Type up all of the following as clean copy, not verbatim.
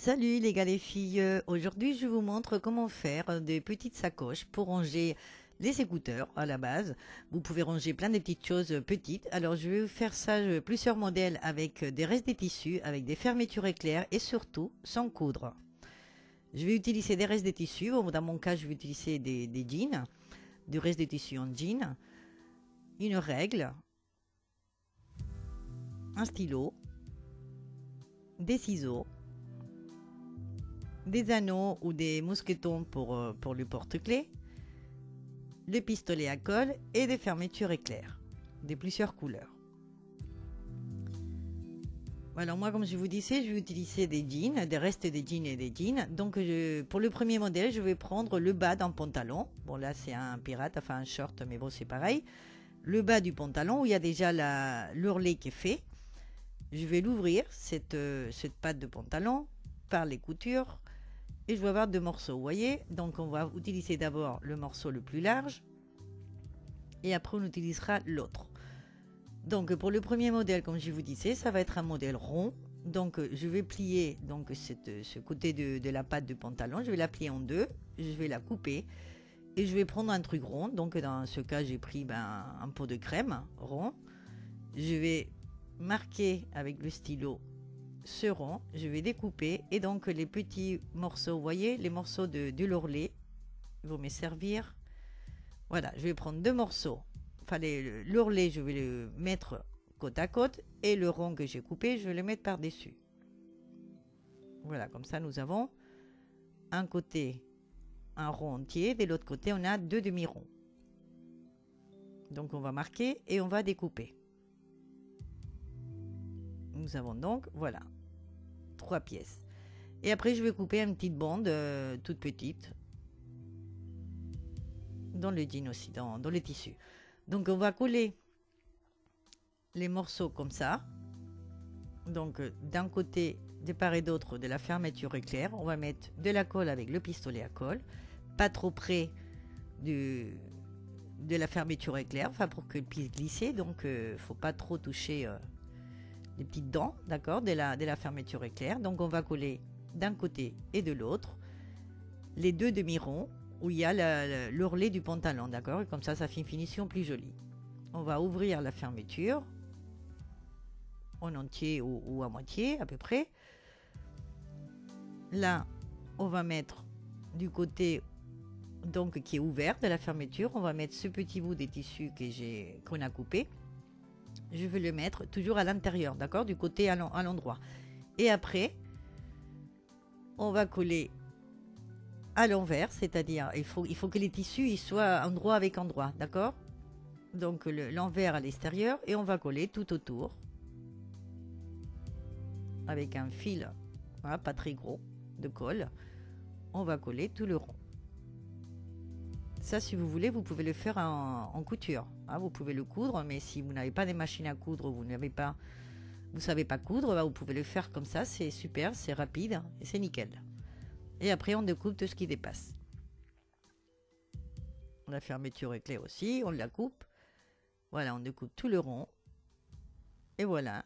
Salut les gars les filles, aujourd'hui je vous montre comment faire des petites sacoches pour ranger les écouteurs à la base. Vous pouvez ranger plein de petites choses petites. Alors je vais vous faire ça, plusieurs modèles avec des restes des tissus, avec des fermetures éclairs et surtout sans coudre. Je vais utiliser des restes des tissus, bon, dans mon cas je vais utiliser des jeans, du reste des tissus en jean, une règle, un stylo, des ciseaux, des anneaux ou des mousquetons pour le porte-clés, le pistolet à colle et des fermetures éclairs de plusieurs couleurs. Alors moi, comme je vous disais, je vais utiliser des jeans, des restes des jeans et des jeans. Donc pour le premier modèle, je vais prendre le bas d'un pantalon. Bon là c'est un pirate, enfin un short, mais bon c'est pareil. Le bas du pantalon où il y a déjà l'ourlet qui est fait. Je vais l'ouvrir, cette patte de pantalon, par les coutures. Et je vais avoir deux morceaux, vous voyez. Donc on va utiliser d'abord le morceau le plus large. Et après on utilisera l'autre. Donc pour le premier modèle, comme je vous disais, ça va être un modèle rond. Donc je vais plier donc ce côté de la patte du pantalon. Je vais la plier en deux. Je vais la couper. Et je vais prendre un truc rond. Donc dans ce cas, j'ai pris un pot de crème rond. Je vais marquer avec le stylo ce rond, je vais découper et donc les petits morceaux, vous voyez, les morceaux de l'ourlet vont me servir. Voilà, je vais prendre deux morceaux. Enfin, l'ourlet, je vais le mettre côte à côte et le rond que j'ai coupé, je vais le mettre par-dessus. Voilà, comme ça, nous avons un côté un rond entier, de l'autre côté, on a deux demi-ronds. Donc, on va marquer et on va découper. Nous avons donc, voilà, 3 pièces. Et après, je vais couper une petite bande toute petite dans le jean aussi, dans les tissus. Donc, on va coller les morceaux comme ça. Donc, d'un côté, de part et d'autre de la fermeture éclair, on va mettre de la colle avec le pistolet à colle, pas trop près de la fermeture éclair, enfin pour qu'elle puisse glisser. Donc, faut pas trop toucher les petites dents, d'accord, de la fermeture éclair. Donc on va coller d'un côté et de l'autre les deux demi-ronds où il y a l'ourlet du pantalon, d'accord, et comme ça fait une finition plus jolie. On va ouvrir la fermeture en entier ou à moitié à peu près. Là on va mettre du côté donc qui est ouvert de la fermeture, on va mettre ce petit bout des tissus qu'on a coupé. Je vais le mettre toujours à l'intérieur, d'accord, du côté à l'endroit. Et après, on va coller à l'envers, c'est-à-dire il faut que les tissus ils soient endroit avec endroit, d'accord. Donc l'envers à l'extérieur et on va coller tout autour avec un fil, voilà, pas très gros, de colle. On va coller tout le rond. Ça, si vous voulez, vous pouvez le faire en couture. Hein, vous pouvez le coudre, mais si vous n'avez pas de machine à coudre, vous savez pas coudre, vous pouvez le faire comme ça. C'est super, c'est rapide et c'est nickel. Et après, on découpe tout ce qui dépasse. La fermeture éclair aussi, on la coupe. Voilà, on découpe tout le rond. Et voilà,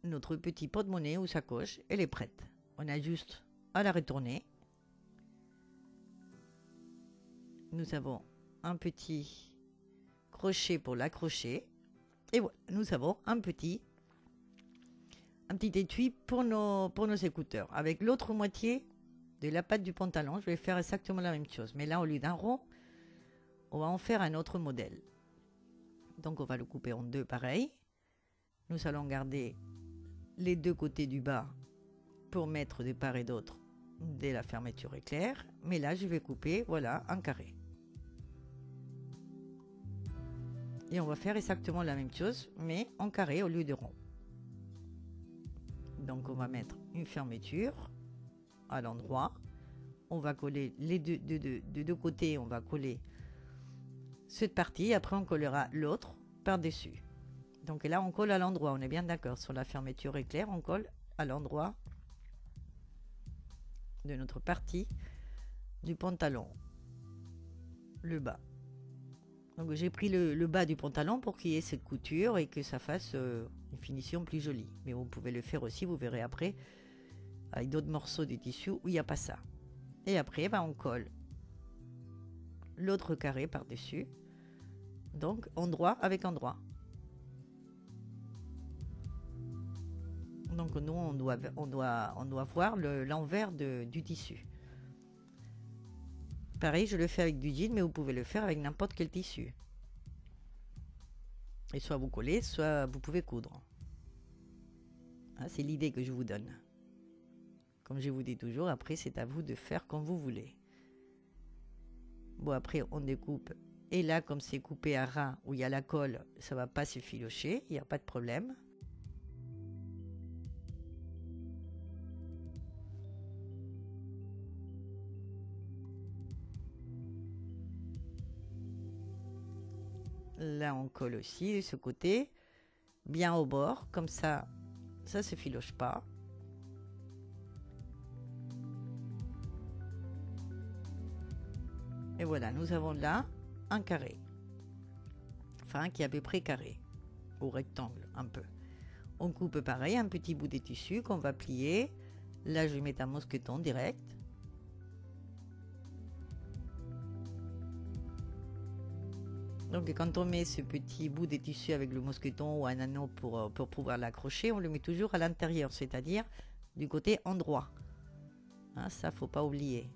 notre petit porte-monnaie ou sacoche, elle est prête. On a juste à la retourner. Nous avons un petit crochet pour l'accrocher. Et voilà, nous avons un petit étui pour nos écouteurs. Avec l'autre moitié de la patte du pantalon, je vais faire exactement la même chose. Mais là, au lieu d'un rond, on va en faire un autre modèle. Donc, on va le couper en deux pareil. Nous allons garder les deux côtés du bas pour mettre de part et d'autre de la fermeture éclair. Mais là, je vais couper, voilà, un carré. Et on va faire exactement la même chose, mais en carré au lieu de rond. Donc on va mettre une fermeture à l'endroit. On va coller les deux côtés, on va coller cette partie. Après on collera l'autre par-dessus. Donc là on colle à l'endroit, on est bien d'accord. Sur la fermeture éclair, on colle à l'endroit de notre partie du pantalon. Le bas. Donc j'ai pris le bas du pantalon pour qu'il y ait cette couture et que ça fasse une finition plus jolie. Mais vous pouvez le faire aussi, vous verrez après. avec d'autres morceaux de tissu où il n'y a pas ça. Et après, on colle l'autre carré par-dessus. Donc, endroit avec endroit. Donc, nous, on doit voir l'envers du tissu. Pareil, je le fais avec du jean, mais vous pouvez le faire avec n'importe quel tissu. Et soit vous collez, soit vous pouvez coudre. Hein, c'est l'idée que je vous donne. Comme je vous dis toujours, après, c'est à vous de faire comme vous voulez. Bon, après, on découpe. Et là, comme c'est coupé à ras, où il y a la colle, ça ne va pas se filocher, il n'y a pas de problème. Là, on colle aussi de ce côté, bien au bord, comme ça ne se filoche pas. Et voilà, nous avons là un carré, enfin qui est à peu près carré, ou rectangle un peu. On coupe pareil un petit bout de tissu qu'on va plier. Là, je vais mettre un mousqueton direct. Donc quand on met ce petit bout de tissu avec le mousqueton ou un anneau pour pouvoir l'accrocher, on le met toujours à l'intérieur, c'est-à-dire du côté endroit. Hein, ça, faut pas oublier.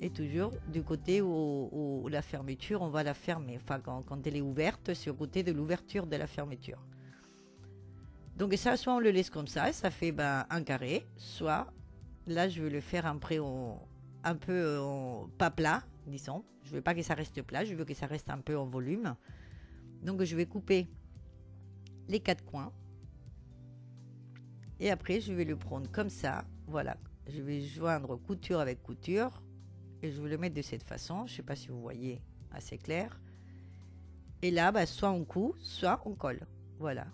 Et toujours du côté où la fermeture, on va la fermer. Enfin, quand elle est ouverte, c'est au côté de l'ouverture de la fermeture. Donc ça, soit on le laisse comme ça, ça fait un carré, soit là, je vais le faire un peu pas plat, disons. Je veux pas que ça reste plat, je veux que ça reste un peu en volume. Donc je vais couper les 4 coins. Et après, je vais le prendre comme ça. Voilà, je vais joindre couture avec couture. Et je vais le mettre de cette façon. Je ne sais pas si vous voyez assez clair. Et là, soit on coud, soit on colle. Voilà.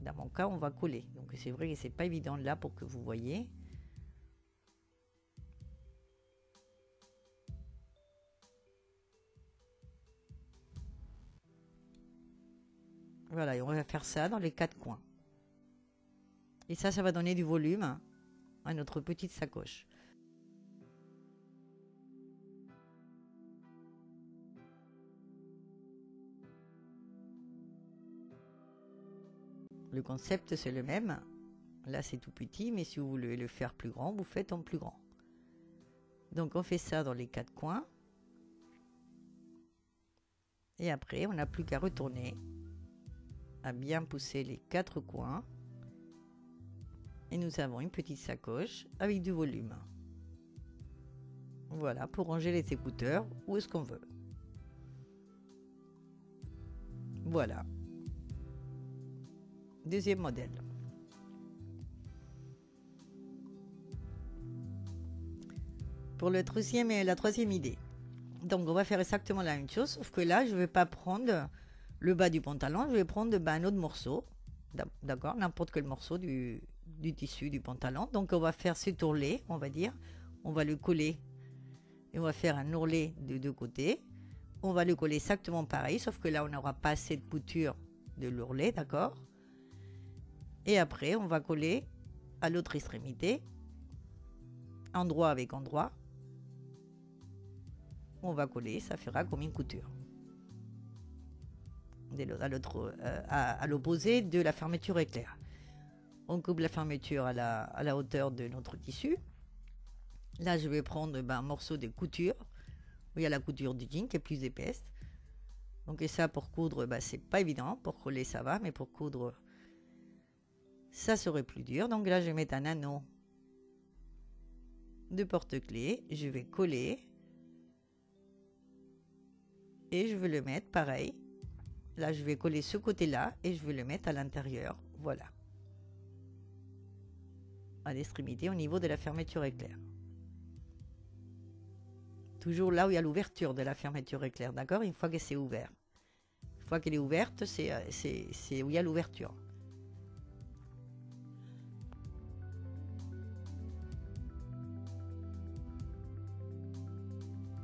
Dans mon cas, on va coller. Donc c'est vrai que c'est pas évident là pour que vous voyez. Voilà, et on va faire ça dans les 4 coins. Et ça va donner du volume à notre petite sacoche. Le concept, c'est le même. Là, c'est tout petit, mais si vous voulez le faire plus grand, vous faites en plus grand. Donc, on fait ça dans les 4 coins. Et après, on n'a plus qu'à retourner, à bien pousser les 4 coins. Et nous avons une petite sacoche avec du volume. Voilà, pour ranger les écouteurs, où est-ce qu'on veut. Voilà. Deuxième modèle. Pour la troisième idée. Donc on va faire exactement la même chose, sauf que là je ne vais pas prendre le bas du pantalon, je vais prendre un autre morceau, d'accord, n'importe quel morceau du tissu du pantalon. Donc on va faire cet ourlet, on va dire, on va le coller et on va faire un ourlet de deux côtés. On va le coller exactement pareil, sauf que là on n'aura pas assez de couture de l'ourlet, d'accord. Et après, on va coller à l'autre extrémité, endroit avec endroit. On va coller, ça fera comme une couture. À l'opposé de la fermeture éclair. On coupe la fermeture à la hauteur de notre tissu. Là, je vais prendre un morceau de couture, où il y a la couture du jean qui est plus épaisse. Donc, et ça, pour coudre, c'est pas évident. Pour coller, ça va, mais pour coudre, ça serait plus dur. Donc là, je vais mettre un anneau de porte-clés. Je vais coller. Et je vais le mettre pareil. Là, je vais coller ce côté-là et je vais le mettre à l'intérieur. Voilà. À l'extrémité, au niveau de la fermeture éclair. Toujours là où il y a l'ouverture de la fermeture éclair, d'accord? Une fois que c'est ouvert. Une fois qu'elle est ouverte, c'est où il y a l'ouverture.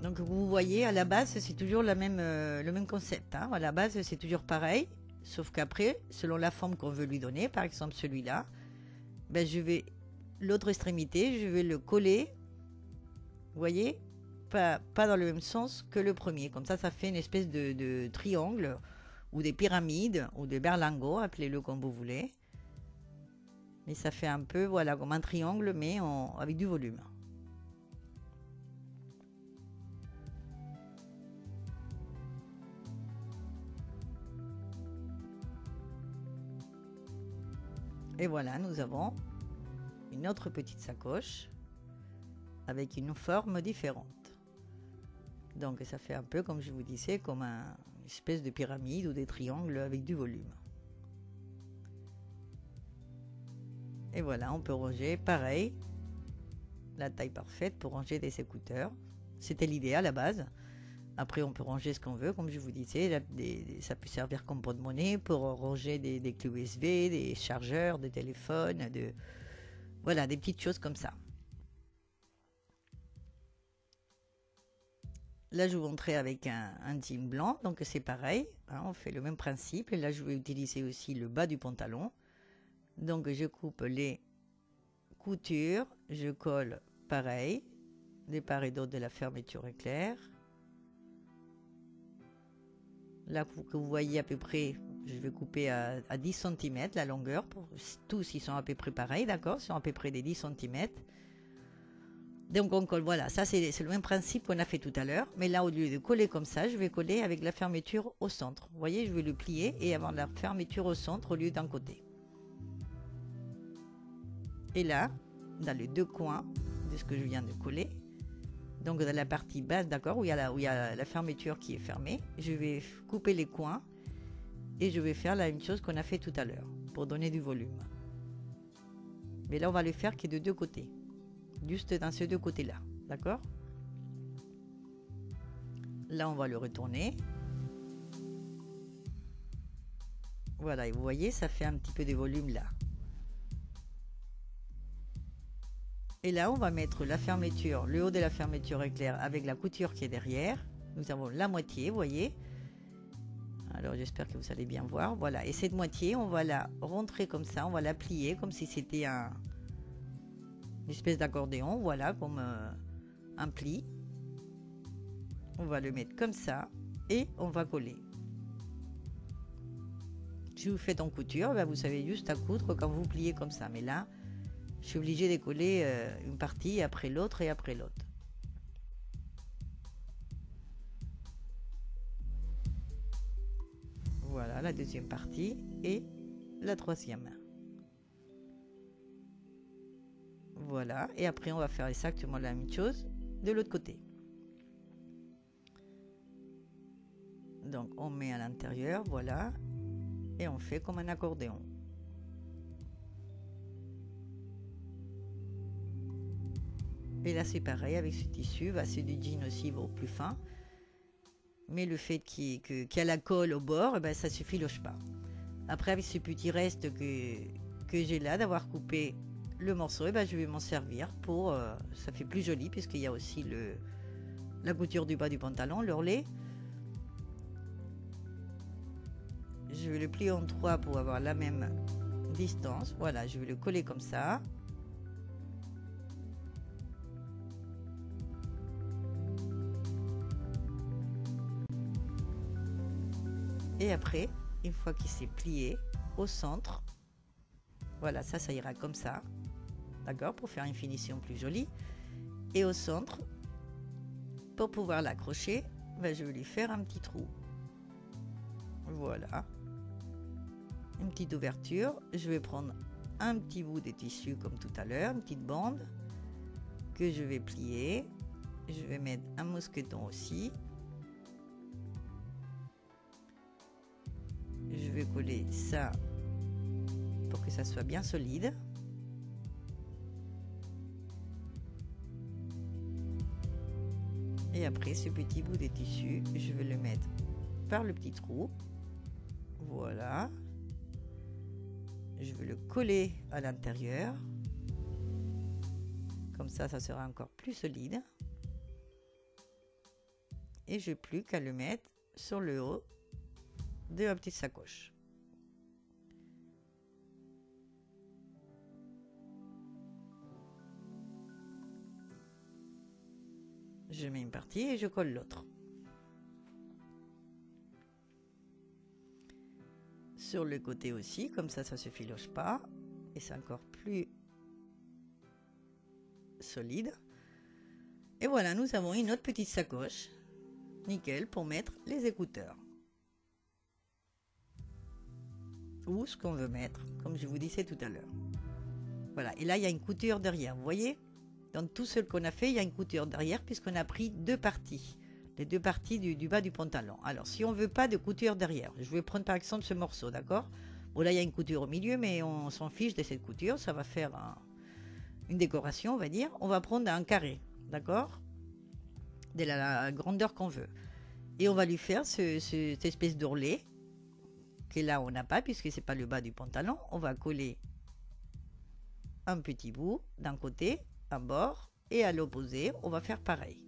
Donc vous voyez, à la base, c'est toujours le même concept. Hein. À la base, c'est toujours pareil. Sauf qu'après, selon la forme qu'on veut lui donner, par exemple celui-là, ben je vais l'autre extrémité, je vais le coller, vous voyez, pas dans le même sens que le premier. Comme ça fait une espèce de triangle ou des pyramides ou des berlingots, appelez-le comme vous voulez. Mais ça fait un peu, voilà, comme un triangle, mais avec du volume. Et voilà, nous avons une autre petite sacoche avec une forme différente. Donc ça fait un peu, comme je vous disais, comme une espèce de pyramide ou des triangles avec du volume. Et voilà, on peut ranger pareil, la taille parfaite pour ranger des écouteurs. C'était l'idée à la base. Après, on peut ranger ce qu'on veut, comme je vous disais. Ça peut servir comme porte-monnaie pour ranger des clés USB, des chargeurs, des téléphones, voilà, des petites choses comme ça. Là, je vous montrer avec un jean blanc, donc c'est pareil, hein, on fait le même principe. Et là, je vais utiliser aussi le bas du pantalon. Donc, je coupe les coutures, je colle pareil, des part et d'autre de la fermeture éclair. Là, que vous voyez à peu près, je vais couper à 10 cm la longueur. Tous, ils sont à peu près pareils, d'accord? Ils sont à peu près des 10 cm. Donc, on colle, voilà, ça c'est le même principe qu'on a fait tout à l'heure. Mais là, au lieu de coller comme ça, je vais coller avec la fermeture au centre. Vous voyez, je vais le plier et avoir la fermeture au centre au lieu d'un côté. Et là, dans les deux coins de ce que je viens de coller, donc dans la partie basse, d'accord, où il y a la fermeture qui est fermée, je vais couper les coins et je vais faire la même chose qu'on a fait tout à l'heure pour donner du volume. Mais là, on va le faire que de deux côtés, juste dans ces deux côtés-là, d'accord? Là, on va le retourner. Voilà, et vous voyez, ça fait un petit peu de volume là. Et là, on va mettre la fermeture, le haut de la fermeture éclair avec la couture qui est derrière. Nous avons la moitié, vous voyez. Alors, j'espère que vous allez bien voir. Voilà, et cette moitié, on va la rentrer comme ça, on va la plier comme si c'était une espèce d'accordéon, voilà, comme un pli. On va le mettre comme ça et on va coller. Si vous faites en couture, ben vous savez juste à coudre quand vous pliez comme ça. Mais là, je suis obligée de coller une partie après l'autre et après l'autre. Voilà la deuxième partie et la troisième. Voilà, et après on va faire exactement la même chose de l'autre côté. Donc on met à l'intérieur, voilà, et on fait comme un accordéon. Et là c'est pareil avec ce tissu, c'est du jean aussi au plus fin. Mais le fait qu'il y a la colle au bord, ben, ça suffit le pas. Après avec ce petit reste que j'ai là d'avoir coupé le morceau, ben, je vais m'en servir pour, ça fait plus joli puisqu'il y a aussi la couture du bas du pantalon, l'ourlet. Je vais le plier en trois pour avoir la même distance. Voilà, je vais le coller comme ça. Et après, une fois qu'il s'est plié au centre, voilà, ça ira comme ça, d'accord, pour faire une finition plus jolie. Et au centre, pour pouvoir l'accrocher, ben, je vais lui faire un petit trou. Voilà, une petite ouverture. Je vais prendre un petit bout de tissu comme tout à l'heure, une petite bande que je vais plier. Je vais mettre un mousqueton aussi. Je vais coller ça pour que ça soit bien solide. Et après ce petit bout de tissu, je vais le mettre par le petit trou. Voilà. Je vais le coller à l'intérieur. Comme ça sera encore plus solide. Et je n'ai plus qu'à le mettre sur le haut de ma petite sacoche. Je mets une partie et je colle l'autre. Sur le côté aussi, comme ça se filoche pas. Et c'est encore plus solide. Et voilà, nous avons une autre petite sacoche. Nickel, pour mettre les écouteurs. Ou ce qu'on veut mettre, comme je vous disais tout à l'heure. Voilà, et là il y a une couture derrière, vous voyez? Dans tout ce qu'on a fait, il y a une couture derrière puisqu'on a pris deux parties. Les deux parties du bas du pantalon. Alors, si on ne veut pas de couture derrière, je vais prendre par exemple ce morceau, d'accord? Bon, là il y a une couture au milieu, mais on s'en fiche de cette couture, ça va faire une décoration, on va dire. On va prendre un carré, d'accord? De la grandeur qu'on veut. Et on va lui faire cette espèce d'ourlet que là on n'a pas puisque c'est pas le bas du pantalon. On va coller un petit bout d'un côté, un bord, et à l'opposé on va faire pareil.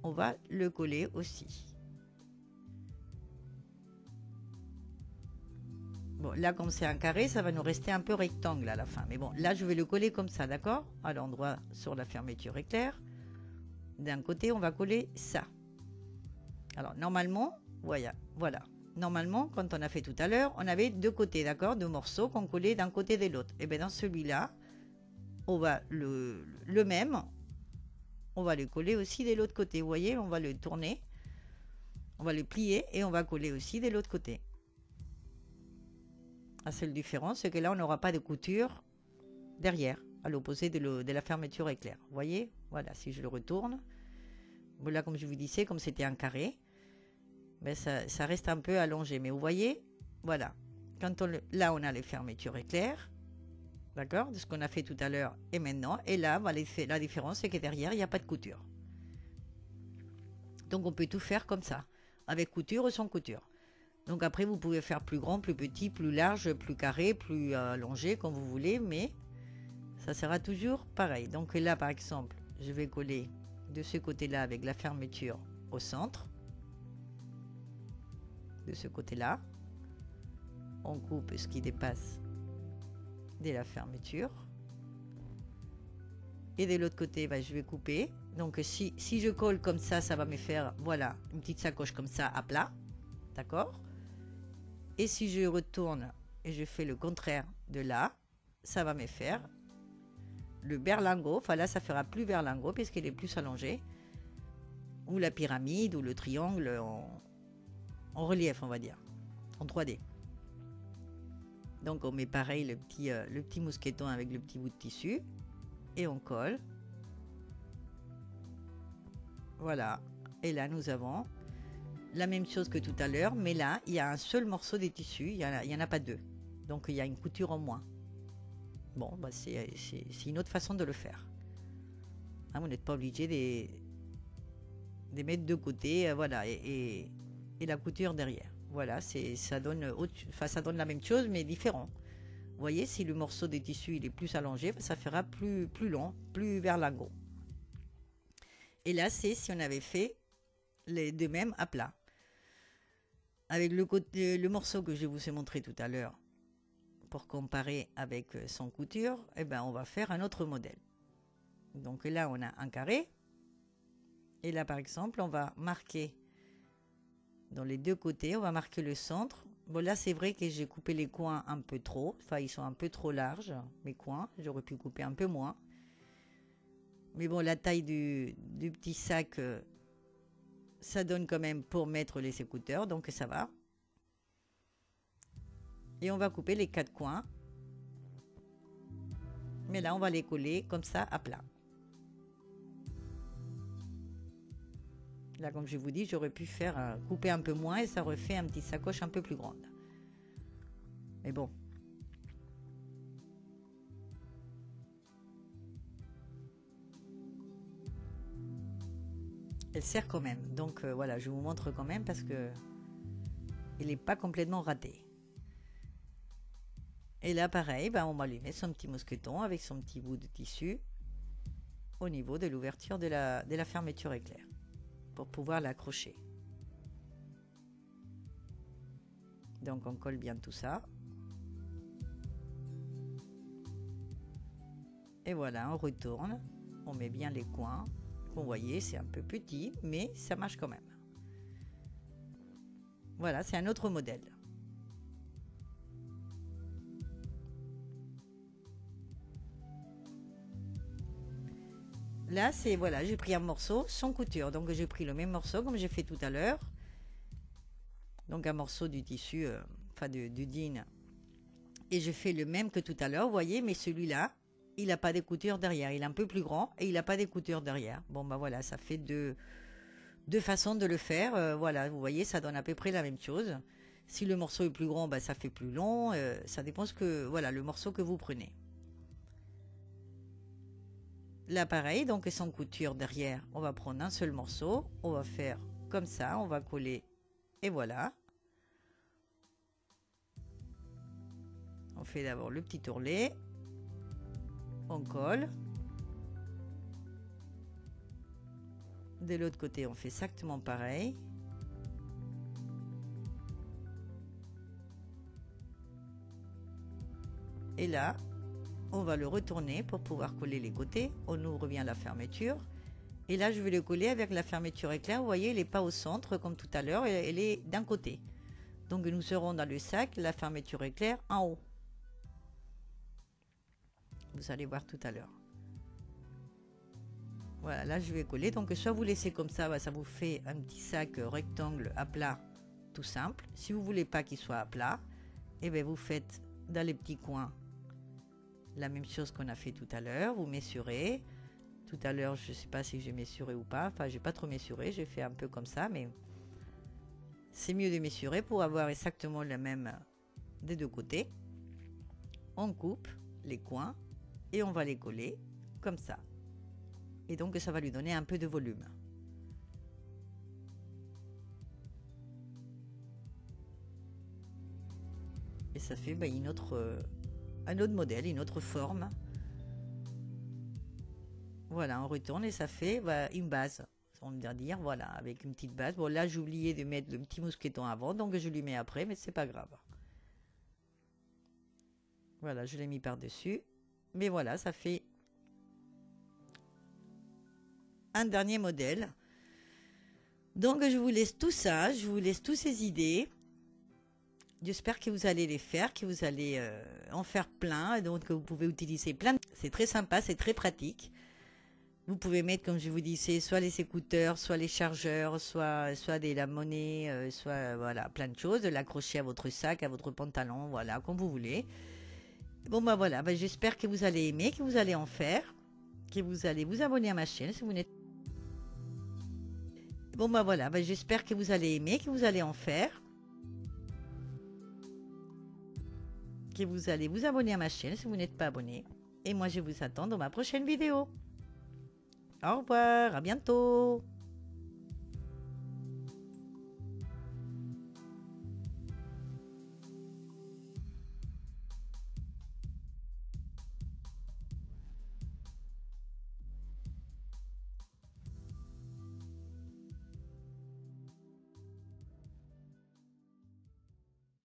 On va le coller aussi. Bon, là comme c'est un carré, ça va nous rester un peu rectangle à la fin, mais bon, là je vais le coller comme ça, d'accord, à l'endroit sur la fermeture éclair. D'un côté on va coller ça. Alors normalement, voilà. Normalement, quand on a fait tout à l'heure, on avait deux côtés, d'accord, deux morceaux qu'on collait d'un côté et de l'autre. Et bien dans celui-là, on va le même, on va le coller aussi de l'autre côté. Vous voyez, on va le tourner, on va le plier et on va coller aussi de l'autre côté. La seule différence, c'est que là, on n'aura pas de couture derrière, à l'opposé de la fermeture éclair. Vous voyez, voilà, si je le retourne, voilà, comme je vous disais, comme c'était un carré, ben ça reste un peu allongé. Mais vous voyez, voilà, quand là on a les fermetures éclair, d'accord, de ce qu'on a fait tout à l'heure et maintenant, et là la différence c'est que derrière il n'y a pas de couture. Donc on peut tout faire comme ça, avec couture ou sans couture. Donc après vous pouvez faire plus grand, plus petit, plus large, plus carré, plus allongé, comme vous voulez, mais ça sera toujours pareil. Donc là par exemple, je vais coller de ce côté-là avec la fermeture au centre. De ce côté-là, on coupe ce qui dépasse de la fermeture. Et de l'autre côté, ben, je vais couper. Donc si je colle comme ça va me faire, voilà, une petite sacoche comme ça à plat. D'accord? Et si je retourne et je fais le contraire de là, ça va me faire le berlingot. Enfin là, ça fera plus berlingot puisqu'il est plus allongé. Ou la pyramide ou le triangle en relief, on va dire, en 3D. Donc on met pareil le petit mousqueton avec le petit bout de tissu et on colle. Voilà. Et là nous avons la même chose que tout à l'heure, mais là il y a un seul morceau de tissu, il y en a pas deux. Donc il y a une couture en moins. Bon, bah c'est une autre façon de le faire. Hein, vous n'êtes pas obligé de mettre de côté, voilà, et la couture derrière. Voilà, ça donne la même chose mais différent. Vous voyez, si le morceau de tissu il est plus allongé, ça fera plus long, plus berlingot. Et là, c'est si on avait fait les deux mêmes à plat. Avec le morceau que je vous ai montré tout à l'heure, pour comparer avec son couture, eh ben, on va faire un autre modèle. Donc là, on a un carré. Et là, par exemple, on va marquer dans les deux côtés, on va marquer le centre. Bon, là, c'est vrai que j'ai coupé les coins un peu trop. Enfin, ils sont un peu trop larges, mes coins. J'aurais pu couper un peu moins. Mais bon, la taille du petit sac, ça donne quand même pour mettre les écouteurs. Donc, ça va. Et on va couper les quatre coins. Mais là, on va les coller comme ça à plat. Là, comme je vous dis, j'aurais pu faire couper un peu moins et ça aurait fait un petit sacoche un peu plus grande. Mais bon. Elle sert quand même. Donc voilà, je vous montre quand même parce que il n'est pas complètement raté. Et là, pareil, ben, on va lui mettre son petit mousqueton avec son petit bout de tissu au niveau de l'ouverture de la fermeture éclair pour pouvoir l'accrocher. Donc on colle bien tout ça. Et voilà, on retourne, on met bien les coins vous voyez, c'est un peu petit, mais ça marche quand même. Voilà, c'est un autre modèle. Là, c'est, voilà, j'ai pris un morceau sans couture. Donc, j'ai pris le même morceau comme j'ai fait tout à l'heure. Donc, un morceau du tissu, enfin, du jean. Et je fais le même que tout à l'heure, vous voyez, mais celui-là, il n'a pas de couture derrière. Il est un peu plus grand et il n'a pas de couture derrière. Bon, bah voilà, ça fait deux façons de le faire. Voilà, vous voyez, ça donne à peu près la même chose. Si le morceau est plus grand, bah, ça fait plus long. Ça dépend voilà, le morceau que vous prenez. Là, pareil, donc sans couture derrière, on va prendre un seul morceau. On va faire comme ça, on va coller et voilà. On fait d'abord le petit ourlet. On colle. De l'autre côté, on fait exactement pareil. Et là, on va le retourner pour pouvoir coller les côtés. On ouvre bien la fermeture. Et là, je vais le coller avec la fermeture éclair. Vous voyez, elle n'est pas au centre comme tout à l'heure. Elle est d'un côté. Donc, nous serons dans le sac, la fermeture éclair en haut. Vous allez voir tout à l'heure. Voilà, là, je vais coller. Donc, soit vous laissez comme ça, bah, ça vous fait un petit sac rectangle à plat, tout simple. Si vous ne voulez pas qu'il soit à plat, et bien, vous faites dans les petits coins la même chose qu'on a fait tout à l'heure. Vous mesurez. Tout à l'heure, je ne sais pas si j'ai mesuré ou pas. Enfin, j'ai pas trop mesuré. J'ai fait un peu comme ça, mais c'est mieux de mesurer pour avoir exactement le même des deux côtés. On coupe les coins et on va les coller comme ça. Et donc, ça va lui donner un peu de volume. Et ça fait un autre modèle, une autre forme. Voilà, on retourne et ça fait une base. On va dire, voilà, avec une petite base. Bon, là, j'ai oublié de mettre le petit mousqueton avant, donc je lui mets après, mais c'est pas grave. Voilà, je l'ai mis par-dessus. Mais voilà, ça fait un dernier modèle. Donc, je vous laisse tout ça, je vous laisse toutes ces idées. J'espère que vous allez les faire, que vous allez en faire plein, donc que vous pouvez utiliser plein. C'est très sympa, c'est très pratique. Vous pouvez mettre, comme je vous disais, soit les écouteurs, soit les chargeurs, soit la monnaie, soit voilà, plein de choses, de l'accrocher à votre sac, à votre pantalon, voilà, comme vous voulez. Bon, bah voilà, j'espère que vous allez aimer, que vous allez en faire, que vous allez vous abonner à ma chaîne si vous n'êtes. Bon, bah voilà, j'espère que vous allez aimer, que vous allez en faire, que vous allez vous abonner à ma chaîne si vous n'êtes pas abonné. Et moi, je vous attends dans ma prochaine vidéo. Au revoir, à bientôt.